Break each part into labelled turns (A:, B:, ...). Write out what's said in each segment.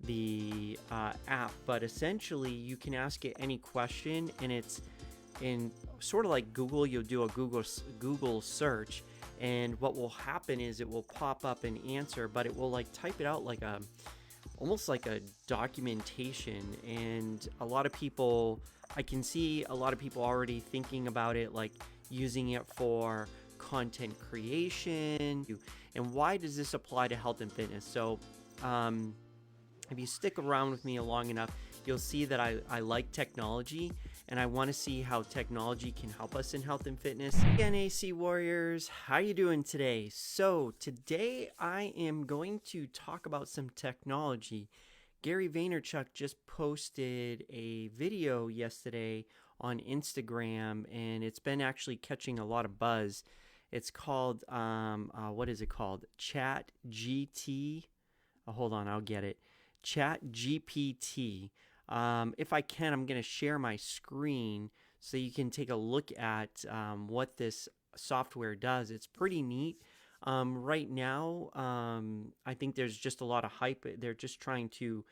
A: the app, but essentially you can ask it any question, and it's in sort of like Google. You'll do a Google search, and what will happen is it will pop up an answer, but it will like type it out like a almost like a documentation. And a lot of people, I can see a lot of people already thinking about it, like using it for content creation. And why does this apply to health and fitness? So if you stick around with me long enough, you'll see that I like technology, and I want to see how technology can help us in health and fitness. Hey, NAC Warriors, how you doing today? So today I am going to talk about some technology. Gary Vaynerchuk just posted a video yesterday on Instagram, and it's been actually catching a lot of buzz. It's called, what is it called? ChatGPT. Hold on, I'll get it. ChatGPT. If I can, I'm going to share my screen so you can take a look at what this software does. It's pretty neat. Right now, I think there's just a lot of hype. They're just trying to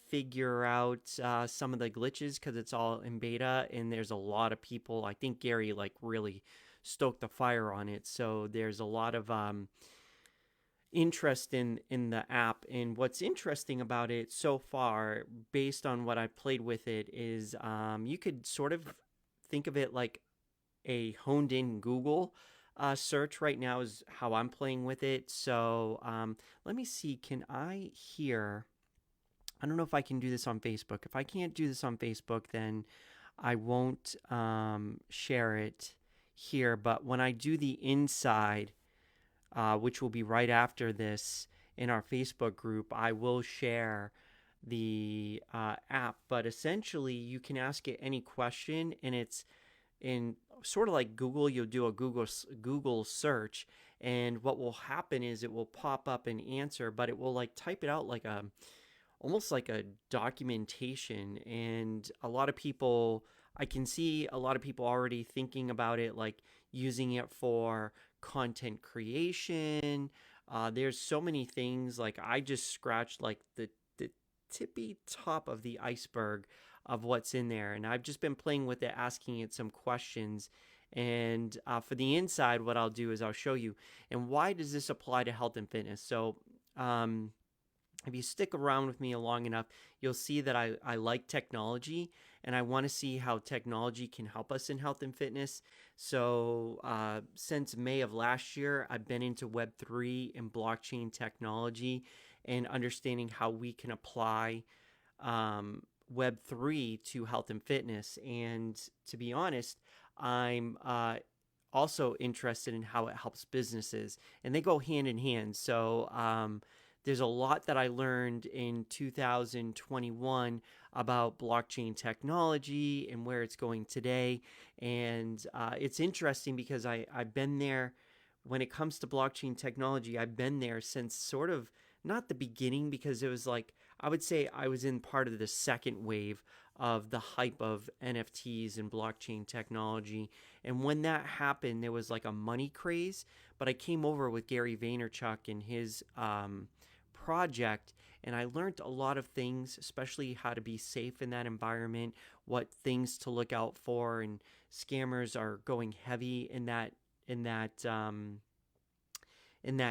A: figure out some of the glitches because it's all in beta, and there's a lot of people. I think Gary like really stoked the fire on it. So there's a lot of interest in the app. And what's interesting about it so far, based on what I played with it, is you could sort of think of it like a honed in Google search. Right now is how I'm playing with it. So let me see, can I hear, I don't know if I can do this on Facebook. If I can't do this on Facebook, then I won't share it here. But when I do the inside, which will be right after this in our Facebook group, I will share the app. But essentially, you can ask it any question, and it's in sort of like Google. You'll do a Google search, and what will happen is it will pop up an answer, but it will like type it out like a almost like a documentation. And a lot of people, I can see a lot of people already thinking about it, like using it for content creation. There's so many things. Like I just scratched like the tippy top of the iceberg of what's in there, and I've just been playing with it, asking it some questions. And for the inside, what I'll do is I'll show you. And why does this apply to health and fitness? So if you stick around with me long enough, you'll see that I like technology, and I want to see how technology can help us in health and fitness. So since May of last year, I've been into Web3 and blockchain technology and understanding how we can apply Web3 to health and fitness. And to be honest, I'm also interested in how it helps businesses, and they go hand in hand. So there's a lot that I learned in 2021 about blockchain technology and where it's going today. And it's interesting because I've been there when it comes to blockchain technology. I've been there since sort of not the beginning, because it was like, I would say I was in part of the second wave of the hype of NFTs and blockchain technology. And when that happened, there was like a money craze. But I came over with Gary Vaynerchuk and his project, and I learned a lot of things, especially how to be safe in that environment, what things to look out for, and scammers are going heavy in that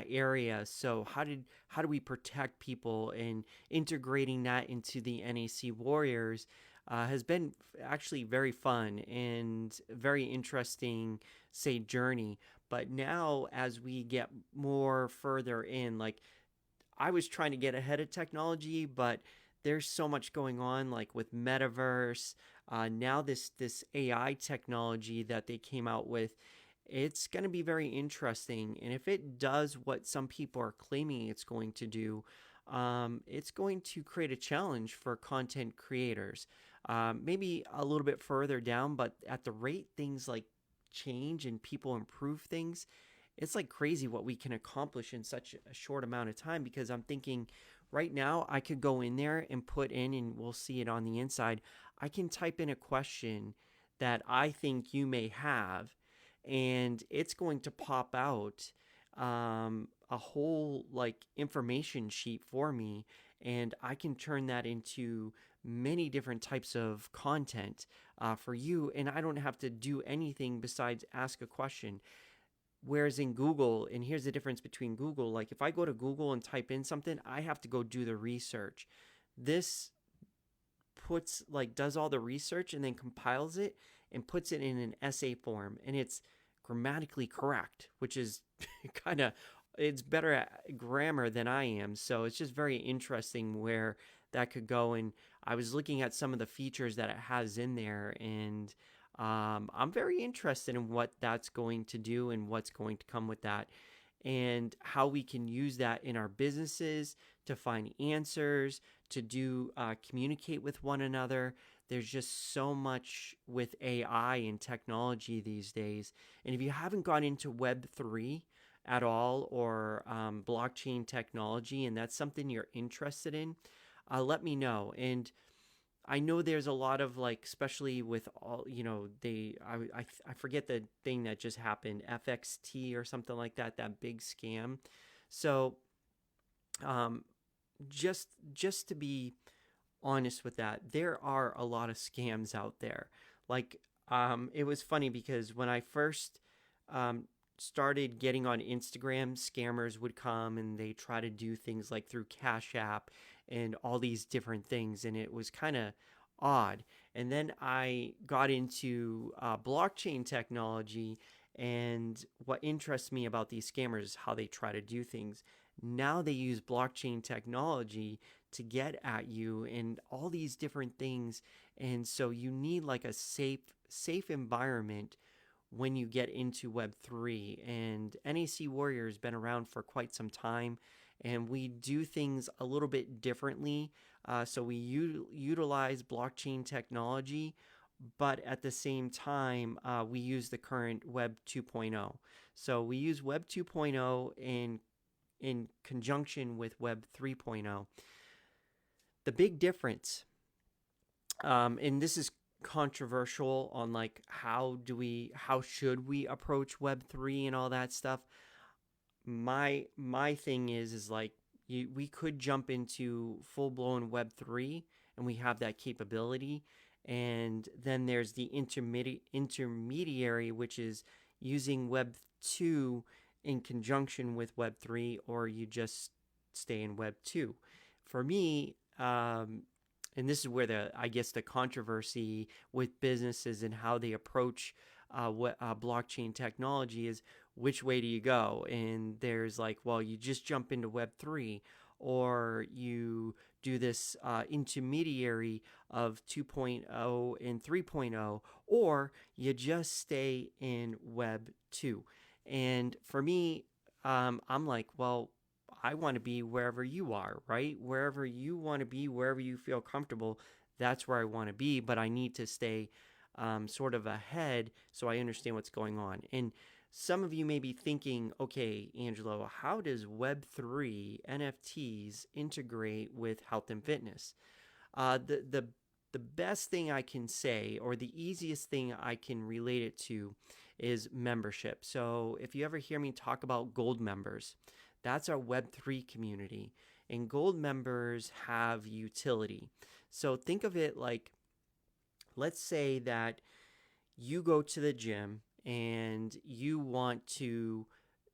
A: area. So how do we protect people, and integrating that into the NAC Warriors has been actually very fun and very interesting, say, journey. But now as we get more further in, like I was trying to get ahead of technology, but there's so much going on, like with metaverse. Now this AI technology that they came out with, it's going to be very interesting. And if it does what some people are claiming it's going to do, it's going to create a challenge for content creators. Maybe a little bit further down, but at the rate things like change and people improve things, it's like crazy what we can accomplish in such a short amount of time. Because I'm thinking right now I could go in there and put in, and we'll see it on the inside, I can type in a question that I think you may have, and it's going to pop out a whole like information sheet for me. and I can turn that into many different types of content for you, and I don't have to do anything besides ask a question. Whereas in Google, and here's the difference between Google, like if I go to Google and type in something, I have to go do the research. This does all the research and then compiles it and puts it in an essay form, and it's grammatically correct, which is kind of, it's better at grammar than I am. So it's just very interesting where that could go. And I was looking at some of the features that it has in there, and I'm very interested in what that's going to do and what's going to come with that, and how we can use that in our businesses to find answers, to do communicate with one another. There's just so much with AI and technology these days. And if you haven't gone into Web3 at all, or blockchain technology, and that's something you're interested in, let me know. And I know there's a lot of, like, especially with all, I forget the thing that just happened, FXT or something like that, that big scam. So um, just to be honest with that, there are a lot of scams out there. Like, it was funny because when I first um, started getting on Instagram, scammers would come and they try to do things like through Cash App and all these different things, and it was kind of odd. And then I got into blockchain technology, and what interests me about these scammers is how they try to do things. Now they use blockchain technology to get at you and all these different things, and so you need like a safe environment when you get into Web3. And NAC Warrior has been around for quite some time, and we do things a little bit differently. So we utilize blockchain technology, but at the same time, we use the current Web 2.0. So we use Web 2.0 in conjunction with Web 3.0. The big difference, and this is controversial on like how should we approach Web3 and all that stuff. My thing is like, we could jump into full-blown Web3, and we have that capability. And then there's the intermediary, which is using Web 2 in conjunction with Web 3, or you just stay in Web 2. For me, and this is where I guess the controversy with businesses and how they approach blockchain technology is, which way do you go? And there's like, well, you just jump into Web 3, or you do this intermediary of 2.0 and 3.0, or you just stay in Web 2. And for me, I'm like, well, I want to be wherever you are, right? Wherever you want to be, wherever you feel comfortable, that's where I want to be. But I need to stay sort of ahead so I understand what's going on. And some of you may be thinking, okay, Angelo, how does Web3 NFTs integrate with health and fitness? The best thing I can say, or the easiest thing I can relate it to, is membership. So if you ever hear me talk about gold members, that's our Web3 community. And gold members have utility. So think of it like, let's say that you go to the gym and you want to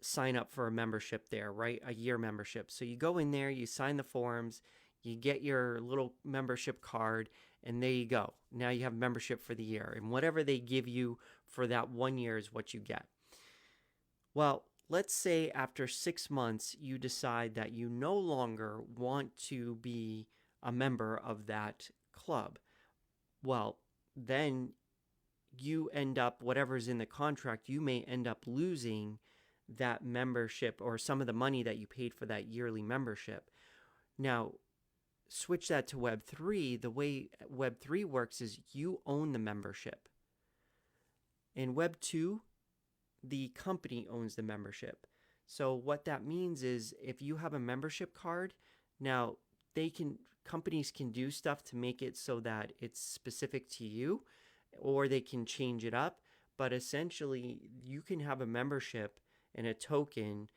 A: sign up for a membership there, right? A year membership. So you go in there, you sign the forms, you get your little membership card, and there you go. Now you have membership for the year. And whatever they give you for that 1 year is what you get. Well, let's say after 6 months, you decide that you no longer want to be a member of that club. Well, then you end up, whatever's in the contract, you may end up losing that membership or some of the money that you paid for that yearly membership. Now, switch that to Web3. The way Web3 works is you own the membership. In Web 2, the company owns the membership. So what that means is, if you have a membership card, now companies can do stuff to make it so that it's specific to you, or they can change it up. But essentially, you can have a membership and a token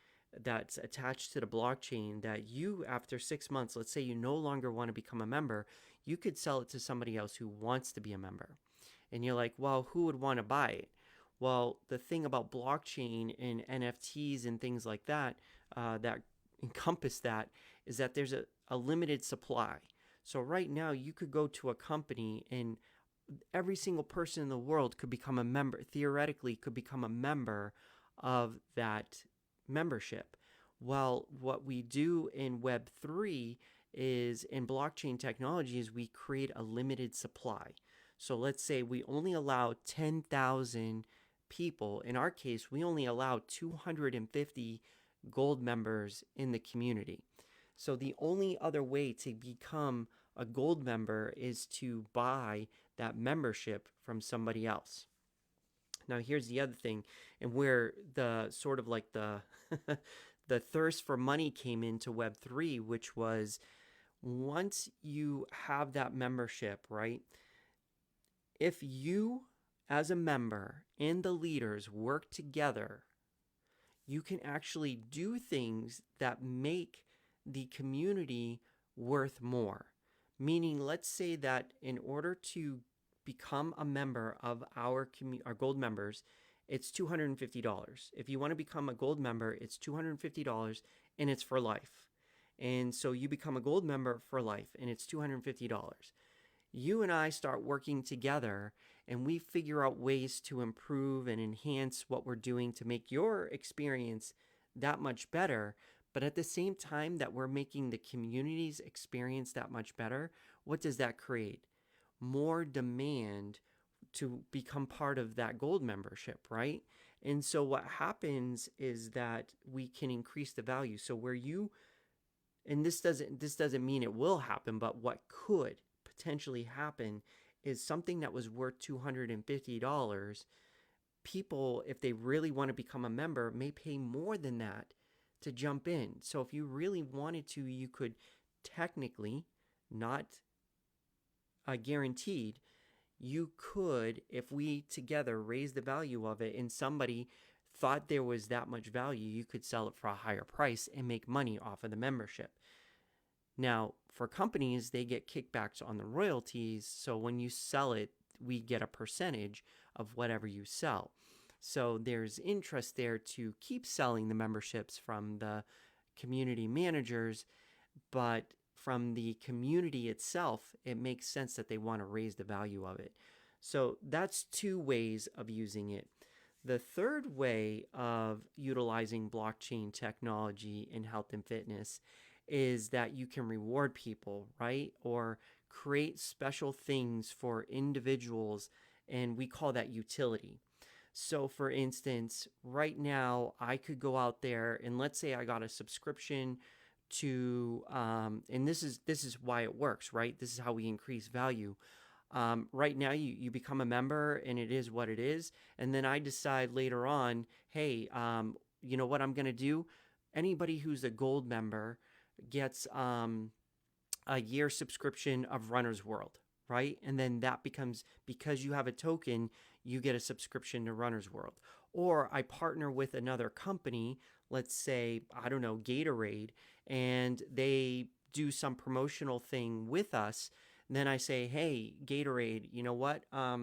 A: that's attached to the blockchain that you, after 6 months, let's say you no longer want to become a member, you could sell it to somebody else who wants to be a member. And you're like, well, who would want to buy it? Well, the thing about blockchain and NFTs and things like that that encompass that is that there's a limited supply. So right now, you could go to a company and every single person in the world could become a member, theoretically, could become a member of that membership. Well, what we do in Web3 is in blockchain technology is we create a limited supply. So let's say we only allow 10,000 people. In our case, we only allow 250 gold members in the community. So the only other way to become a gold member is to buy that membership from somebody else. Now, here's the other thing, and where the sort of like the the thirst for money came into Web3, which was once you have that membership, right? If you, as a member, and the leaders work together, you can actually do things that make the community worth more. Meaning, let's say that in order to become a member of our gold members, it's $250. If you want to become a gold member, it's $250 and it's for life. And so you become a gold member for life and it's $250. You and I start working together and we figure out ways to improve and enhance what we're doing to make your experience that much better. But at the same time that we're making the community's experience that much better, what does that create? More demand to become part of that gold membership, right? And so what happens is that we can increase the value. So where you, and this doesn't mean it will happen, but what could potentially happen is something that was worth $250. People, if they really want to become a member, may pay more than that to jump in. So if you really wanted to, you could technically, not guaranteed, you could, if we together raise the value of it and somebody thought there was that much value, you could sell it for a higher price and make money off of the membership. Now, for companies, they get kickbacks on the royalties. So when you sell it, we get a percentage of whatever you sell. So there's interest there to keep selling the memberships from the community managers, but from the community itself, it makes sense that they want to raise the value of it. So that's two ways of using it. The third way of utilizing blockchain technology in health and fitness is that you can reward people, right? Or create special things for individuals, and we call that utility. So for instance, right now I could go out there and let's say I got a subscription to, and this is why it works, right? This is how we increase value. Right now you become a member and it is what it is. And then I decide later on, hey, you know what I'm going to do? Anybody who's a gold member gets a year subscription of Runner's World, right? And then that becomes, because you have a token, you get a subscription to Runner's World. Or I partner with another company, let's say, I don't know, Gatorade, and they do some promotional thing with us. And then I say, hey, Gatorade, you know what? I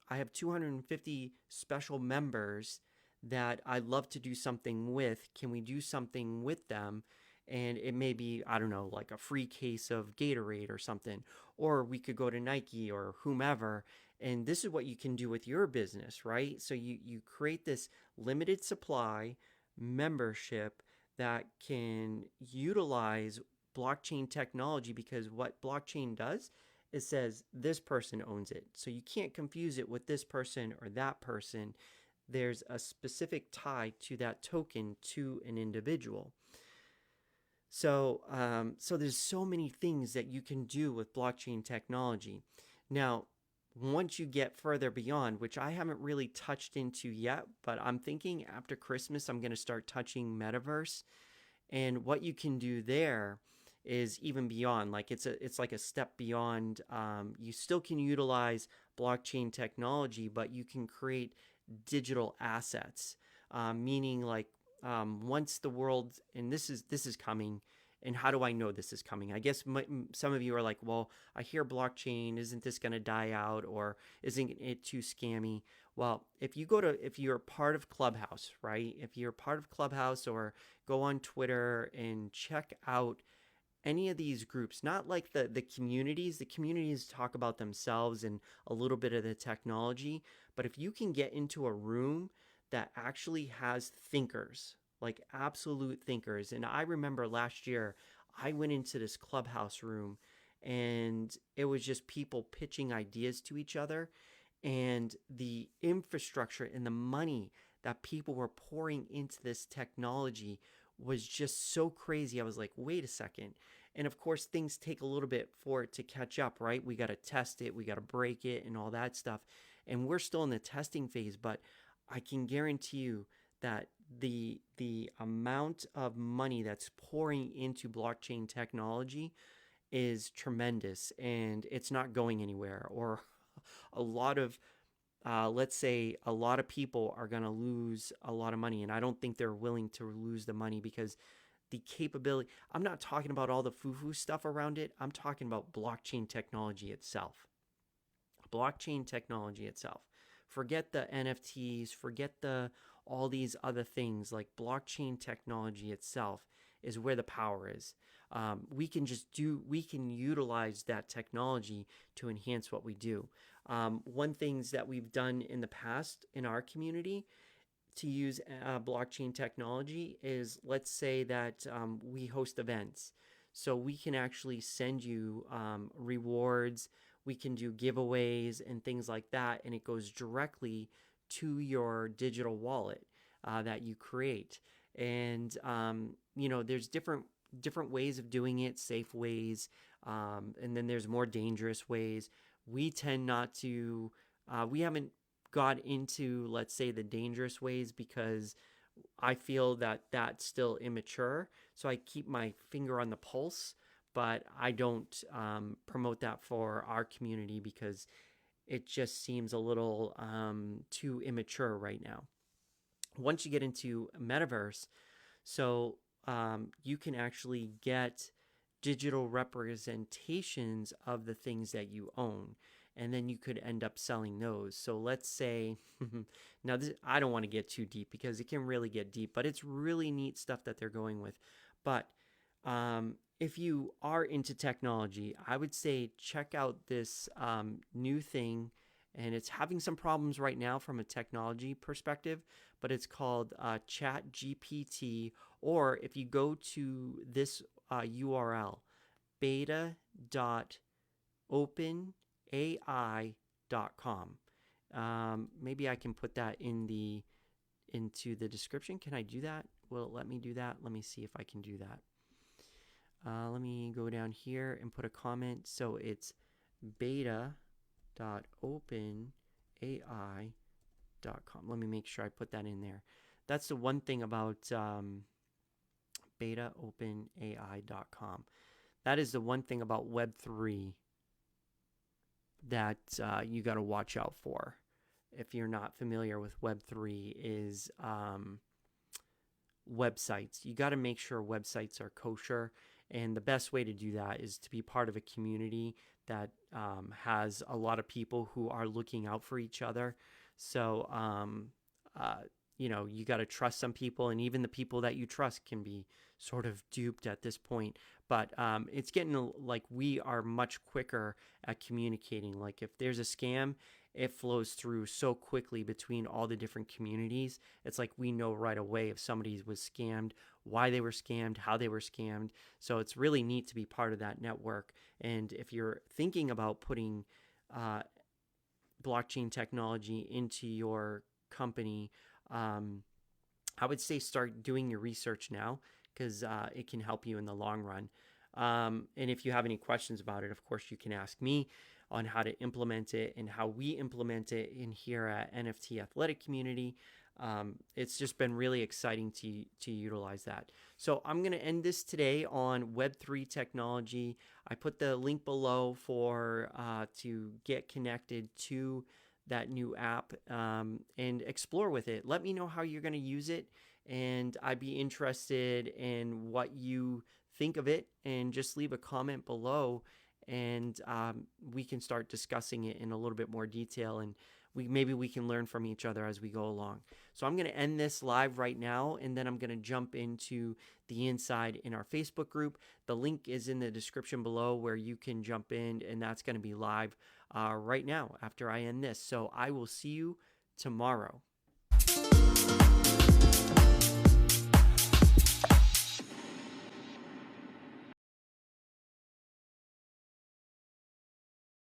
A: have 250 special members that I'd love to do something with. Can we do something with them? And it may be, I don't know, like a free case of Gatorade or something. Or we could go to Nike or whomever. And this is what you can do with your business, right? So you create this limited supply membership that can utilize blockchain technology, because what blockchain does is says this person owns it. So you can't confuse it with this person or that person. There's a specific tie to that token to an individual. So there's so many things that you can do with blockchain technology. Now, once you get further beyond, which I haven't really touched into yet, but I'm thinking after Christmas, I'm going to start touching metaverse. And what you can do there is even beyond, like it's like a step beyond. You still can utilize blockchain technology, but you can create digital assets, meaning like once the world, and this is coming, and how do I know this is coming? I guess some of you are like, well, I hear blockchain, isn't this going to die out, or isn't it too scammy? Well, if you're part of Clubhouse, right? If you're part of Clubhouse, or go on Twitter and check out any of these groups, not like the communities talk about themselves and a little bit of the technology, but if you can get into a room that actually has thinkers, like absolute thinkers. And I remember last year I went into this Clubhouse room, and it was just people pitching ideas to each other, and the infrastructure and the money that people were pouring into this technology was just so crazy. I was like, wait a second. And of course, things take a little bit for it to catch up, right? We got to test it, we got to break it, and all that stuff. And we're still in the testing phase, but I can guarantee you that the amount of money that's pouring into blockchain technology is tremendous, and it's not going anywhere. Or a lot of let's say a lot of people are going to lose a lot of money, and I don't think they're willing to lose the money, because the capability, I'm not talking about all the foo-foo stuff around it. I'm talking about blockchain technology itself. Blockchain technology itself. Forget the NFTs, forget the all these other things. Like, blockchain technology itself is where the power is. We can utilize that technology to enhance what we do. One things that we've done in the past in our community to use blockchain technology is, let's say that we host events. So we can actually send you rewards, we can do giveaways and things like that, and it goes directly to your digital wallet that you create. And there's different ways of doing it, safe ways, and then there's more dangerous ways. We tend not to. We haven't got into, let's say, the dangerous ways, because I feel that that's still immature. So I keep my finger on the pulse, but I don't promote that for our community, because it just seems a little too immature right now. Once you get into metaverse, so you can actually get digital representations of the things that you own, and then you could end up selling those. So let's say, now this, I don't want to get too deep, because it can really get deep, but it's really neat stuff that they're going with. But if you are into technology, I would say check out this new thing, and it's having some problems right now from a technology perspective, but it's called ChatGPT, or if you go to this URL, beta.openai.com. Maybe I can put that into the description. Can I do that? Will it let me do that? Let me see if I can do that. Let me go down here and put a comment. So it's beta.openai.com. Let me make sure I put that in there. That's the one thing about beta.openai.com. That is the one thing about Web3 that you got to watch out for. If you're not familiar with Web3, is websites. You got to make sure websites are kosher. And the best way to do that is to be part of a community that has a lot of people who are looking out for each other. So, you got to trust some people, and even the people that you trust can be sort of duped at this point. But it's getting like we are much quicker at communicating. Like, if there's a scam, it flows through so quickly between all the different communities. It's like we know right away if somebody was scammed, why they were scammed, how they were scammed. So it's really neat to be part of that network. And if you're thinking about putting blockchain technology into your company, I would say start doing your research now, because it can help you in the long run. And if you have any questions about it, of course, you can ask me on how to implement it and how we implement it in here at NFT Athletic Community. It's just been really exciting to utilize that. So I'm going to end this today on Web3 technology. I put the link below for to get connected to that new app and explore with it. Let me know how you're going to use it, and I'd be interested in what you think of it, and just leave a comment below, and we can start discussing it in a little bit more detail, and maybe we can learn from each other as we go along. So I'm going to end this live right now, and then I'm going to jump into the inside in our Facebook group. The link is in the description below where you can jump in, and that's going to be live right now after I end this. So I will see you tomorrow.